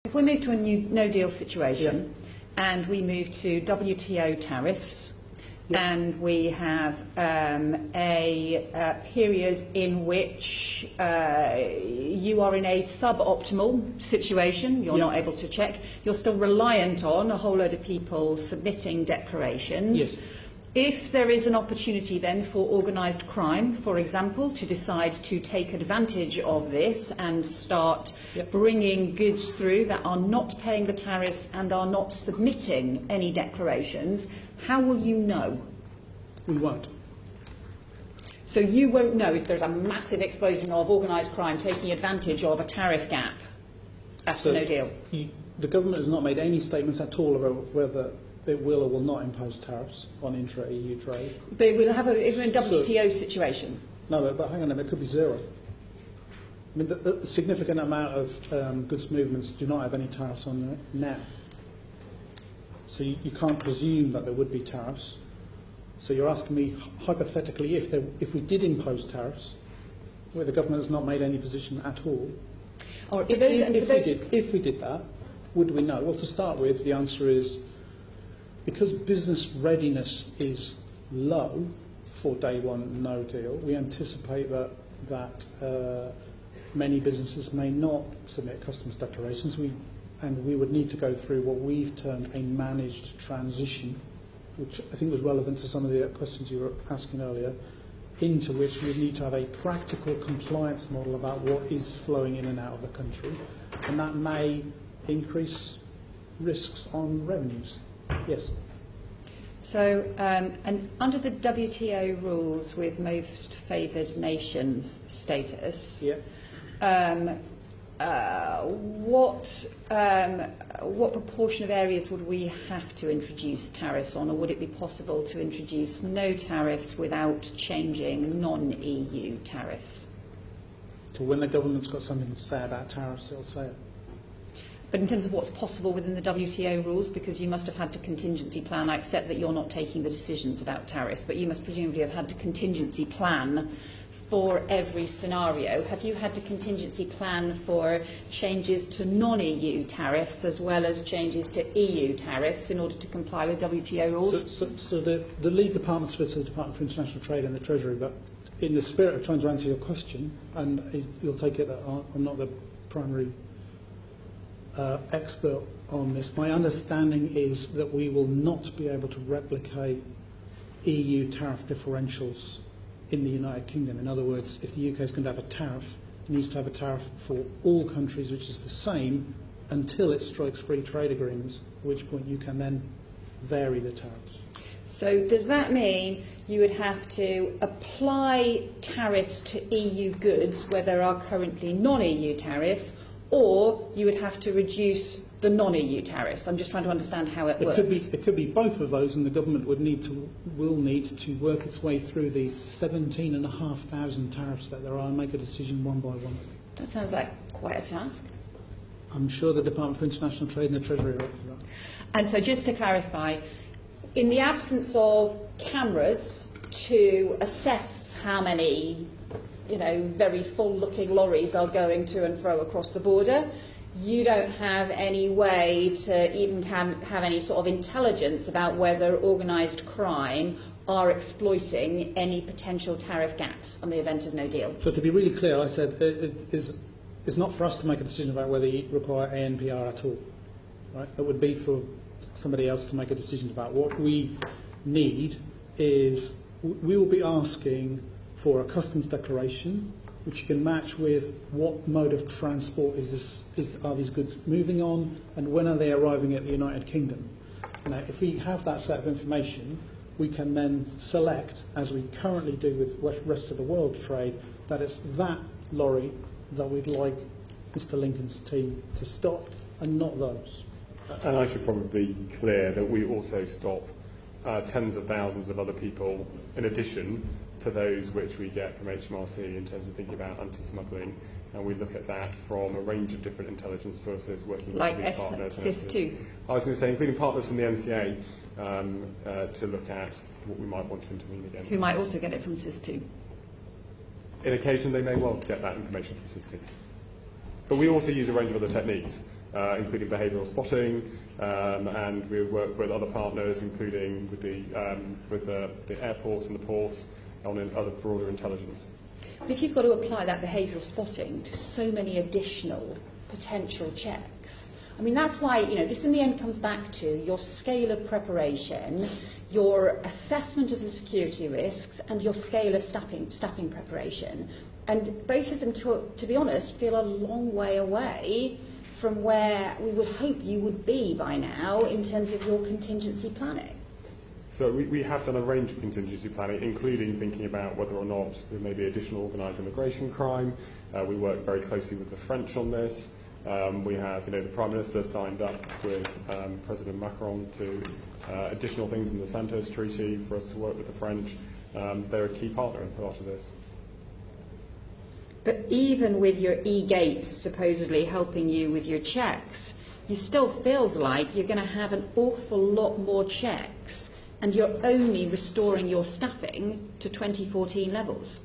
If we move to a new no-deal situation, and we move to WTO tariffs, and we have a period in which you are in a suboptimal situation, you're not able to check, you're still reliant on a whole load of people submitting declarations. If there is an opportunity then for organised crime, for example, to decide to take advantage of this and start bringing goods through that are not paying the tariffs and are not submitting any declarations, how will you know? We won't. So you won't know if there's a massive explosion of organised crime taking advantage of a tariff gap after no deal? The government has not made any statements at all about whether it will or will not impose tariffs on intra-EU trade. But it will have a WTO situation. No, but hang on a minute, it could be zero. I mean, the significant amount of goods movements do not have any tariffs on them now. So you can't presume that there would be tariffs. So you're asking me, hypothetically, if we did impose tariffs, where the government has not made any position at all, if we did that, would we know? Well, to start with, the answer is, because business readiness is low for day one no deal, we anticipate that many businesses may not submit customs declarations, and we would need to go through what we've termed a managed transition, which I think was relevant to some of the questions you were asking earlier, into which we need to have a practical compliance model about what is flowing in and out of the country, and that may increase risks on revenues. Yes. So, and under the WTO rules with most favoured nation status, what proportion of areas would we have to introduce tariffs on, or would it be possible to introduce no tariffs without changing non-EU tariffs? So when the government's got something to say about tariffs, it'll say it. But in terms of what's possible within the WTO rules, because you must have had to contingency plan, I accept that you're not taking the decisions about tariffs, but you must presumably have had to contingency plan for every scenario. Have you had to contingency plan for changes to non-EU tariffs as well as changes to EU tariffs in order to comply with WTO rules? So the lead departments for the Department for International Trade and the Treasury, but in the spirit of trying to answer your question, and you'll take it that I'm not the primary expert on this, my understanding is that we will not be able to replicate EU tariff differentials in the United Kingdom. In other words, if the UK is going to have a tariff, it needs to have a tariff for all countries which is the same until it strikes free trade agreements, at which point you can then vary the tariffs. So does that mean you would have to apply tariffs to EU goods where there are currently non-EU tariffs, or you would have to reduce the non-EU tariffs? I'm just trying to understand how it works. It could be both of those, and the government will need to work its way through the 17,500 tariffs that there are and make a decision one by one. That sounds like quite a task. I'm sure the Department for International Trade and the Treasury are up for that. And so just to clarify, in the absence of cameras to assess how many very full-looking lorries are going to and fro across the border, you don't have any way to even have any sort of intelligence about whether organised crime are exploiting any potential tariff gaps on the event of no deal. So to be really clear, I said it's not for us to make a decision about whether you require ANPR at all. Right? It would be for somebody else to make a decision about. What we need is, we will be asking for a customs declaration, which you can match with what mode of transport are these goods moving on, and when are they arriving at the United Kingdom. Now, if we have that set of information, we can then select, as we currently do with rest of the world trade, that it's that lorry that we'd like Mr. Lincoln's team to stop, and not those. And I should probably be clear that we also stop tens of thousands of other people in addition to those which we get from HMRC in terms of thinking about anti-smuggling, and we look at that from a range of different intelligence sources working with partners. Like SIS2? I was going to say, including partners from the NCA, to look at what we might want to intervene against. Who might also get it from SIS2? In occasion, they may well get that information from SIS2. But we also use a range of other techniques. including behavioural spotting, and we work with other partners, including with the airports and the ports, on other broader intelligence. If you've got to apply that behavioural spotting to so many additional potential checks, I mean, that's why, this in the end comes back to your scale of preparation, your assessment of the security risks, and your scale of staffing preparation. And both of them, to be honest, feel a long way away from where we would hope you would be by now in terms of your contingency planning. So we have done a range of contingency planning, including thinking about whether or not there may be additional organised immigration crime. We work very closely with the French on this. We have, the Prime Minister signed up with President Macron to additional things in the Santos Treaty for us to work with the French. They're a key partner in part of this. But even with your e-gates supposedly helping you with your checks, you still feel like you're going to have an awful lot more checks, and you're only restoring your staffing to 2014 levels.